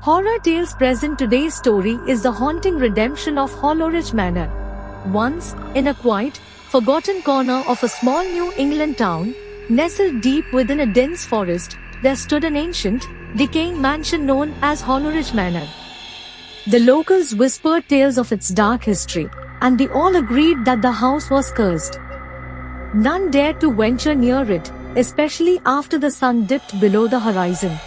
Horror Tales present today's story is the haunting redemption of Horrorstoryanimated Manor. Once, in a quiet, forgotten corner of a small New England town, nestled deep within a dense forest, there stood an ancient, decaying mansion known as Horrorstoryanimated Manor. The locals whispered tales of its dark history, and they all agreed that the house was cursed. None dared to venture near it, especially after the sun dipped below the horizon.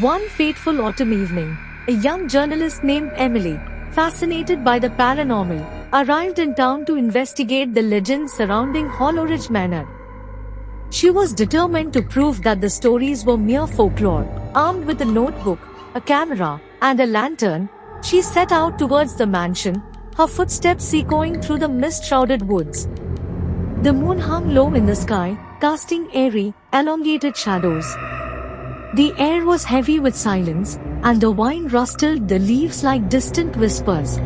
One fateful autumn evening, a young journalist named Emily, fascinated by the paranormal, arrived in town to investigate the legends surrounding Horrorstoryanimated Manor. She was determined to prove that the stories were mere folklore. Armed with a notebook, a camera, and a lantern, she set out towards the mansion, her footsteps echoing through the mist-shrouded woods. The moon hung low in the sky, casting eerie, elongated shadows. The air was heavy with silence, and the wind rustled the leaves like distant whispers.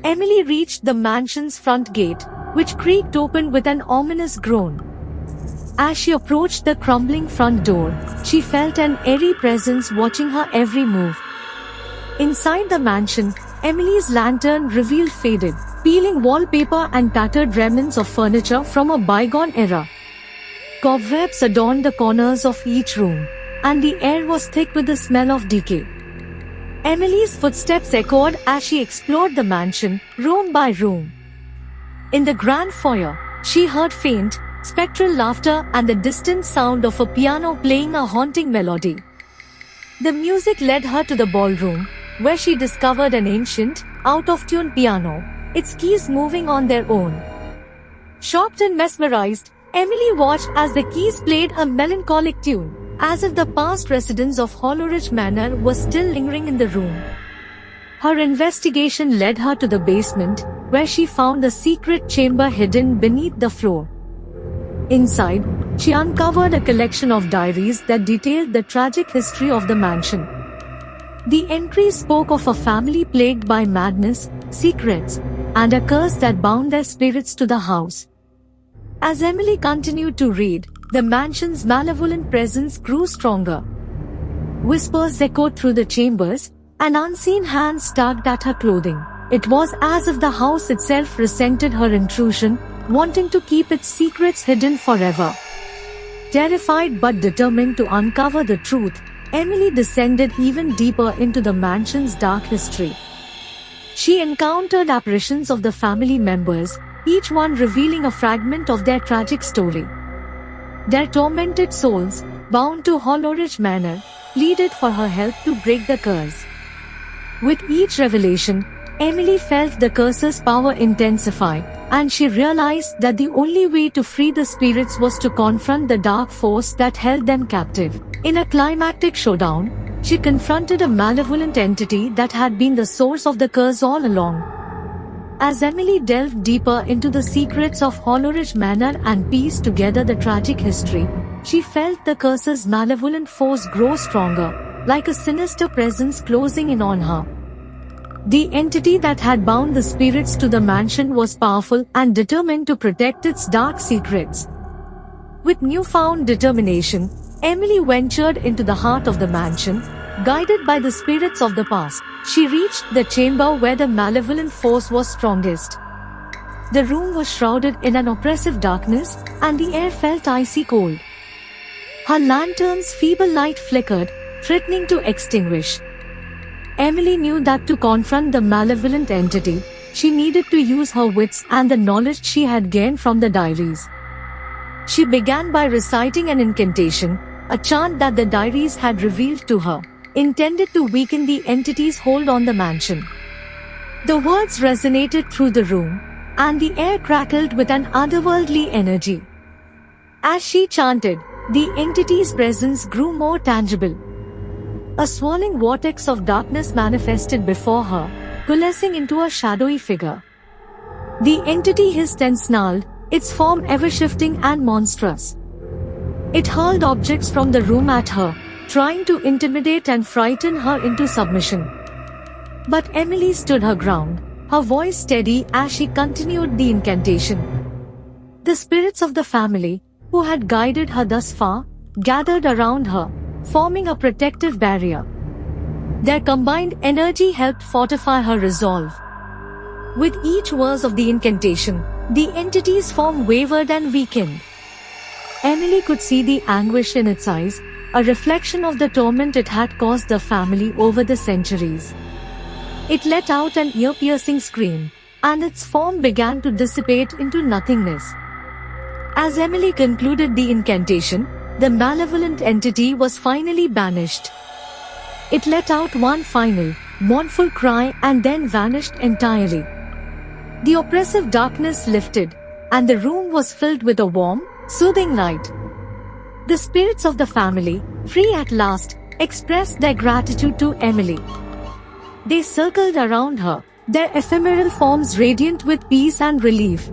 Emily reached the mansion's front gate, which creaked open with an ominous groan. As she approached the crumbling front door, she felt an eerie presence watching her every move. Inside the mansion, Emily's lantern revealed faded, peeling wallpaper and tattered remnants of furniture from a bygone era. Cobwebs adorned the corners of each room, and the air was thick with the smell of decay. Emily's footsteps echoed as she explored the mansion, room by room. In the grand foyer, she heard faint, spectral laughter and the distant sound of a piano playing a haunting melody. The music led her to the ballroom, where she discovered an ancient, out-of-tune piano, its keys moving on their own. Shocked and mesmerized, Emily watched as the keys played a melancholic tune, as if the past residents of Horrorstoryanimated Manor were still lingering in the room. Her investigation led her to the basement, where she found a secret chamber hidden beneath the floor. Inside, she uncovered a collection of diaries that detailed the tragic history of the mansion. The entries spoke of a family plagued by madness, secrets, and a curse that bound their spirits to the house. As Emily continued to read, the mansion's malevolent presence grew stronger. Whispers echoed through the chambers, and unseen hands tugged at her clothing. It was as if the house itself resented her intrusion, wanting to keep its secrets hidden forever. Terrified but determined to uncover the truth, Emily descended even deeper into the mansion's dark history. She encountered apparitions of the family members, each one revealing a fragment of their tragic story. Their tormented souls, bound to Horrorstoryanimated Manor, pleaded for her help to break the curse. With each revelation, Emily felt the curse's power intensify, and she realized that the only way to free the spirits was to confront the dark force that held them captive. In a climactic showdown, she confronted a malevolent entity that had been the source of the curse all along. As Emily delved deeper into the secrets of Horrorstoryanimated Manor and pieced together the tragic history, she felt the curse's malevolent force grow stronger, like a sinister presence closing in on her. The entity that had bound the spirits to the mansion was powerful and determined to protect its dark secrets. With newfound determination, Emily ventured into the heart of the mansion, guided by the spirits of the past. She reached the chamber where the malevolent force was strongest. The room was shrouded in an oppressive darkness, and the air felt icy cold. Her lantern's feeble light flickered, threatening to extinguish. Emily knew that to confront the malevolent entity, she needed to use her wits and the knowledge she had gained from the diaries. She began by reciting an incantation, a chant that the diaries had revealed to her, intended to weaken the entity's hold on the mansion. The words resonated through the room, and the air crackled with an otherworldly energy. As she chanted, the entity's presence grew more tangible. A swirling vortex of darkness manifested before her, coalescing into a shadowy figure. The entity hissed and snarled, its form ever-shifting and monstrous. It hurled objects from the room at her, trying to intimidate and frighten her into submission. But Emily stood her ground, her voice steady as she continued the incantation. The spirits of the family, who had guided her thus far, gathered around her, forming a protective barrier. Their combined energy helped fortify her resolve. With each verse of the incantation, the entity's form wavered and weakened. Emily could see the anguish in its eyes, a reflection of the torment it had caused the family over the centuries. It let out an ear-piercing scream, and its form began to dissipate into nothingness. As Emily concluded the incantation, the malevolent entity was finally banished. It let out one final, mournful cry and then vanished entirely. The oppressive darkness lifted, and the room was filled with a warm, soothing light. The spirits of the family, free at last, expressed their gratitude to Emily. They circled around her, their ephemeral forms radiant with peace and relief.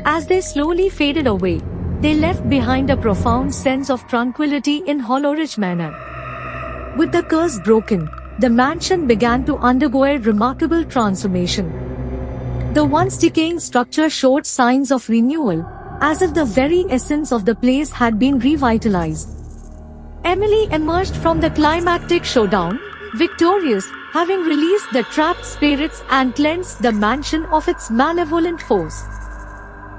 As they slowly faded away, they left behind a profound sense of tranquility in Horrorstoryanimated Manor. With the curse broken, the mansion began to undergo a remarkable transformation. The once decaying structure showed signs of renewal, as if the very essence of the place had been revitalized. Emily emerged from the climactic showdown, victorious, having released the trapped spirits and cleansed the mansion of its malevolent foes.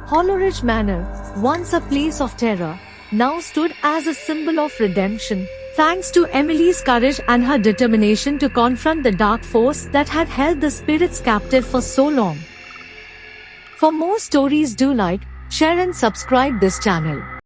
Horrorstoryanimated Manor, once a place of terror, now stood as a symbol of redemption, thanks to Emily's courage and her determination to confront the dark force that had held the spirits captive for so long. For more stories, do like, share and subscribe this channel.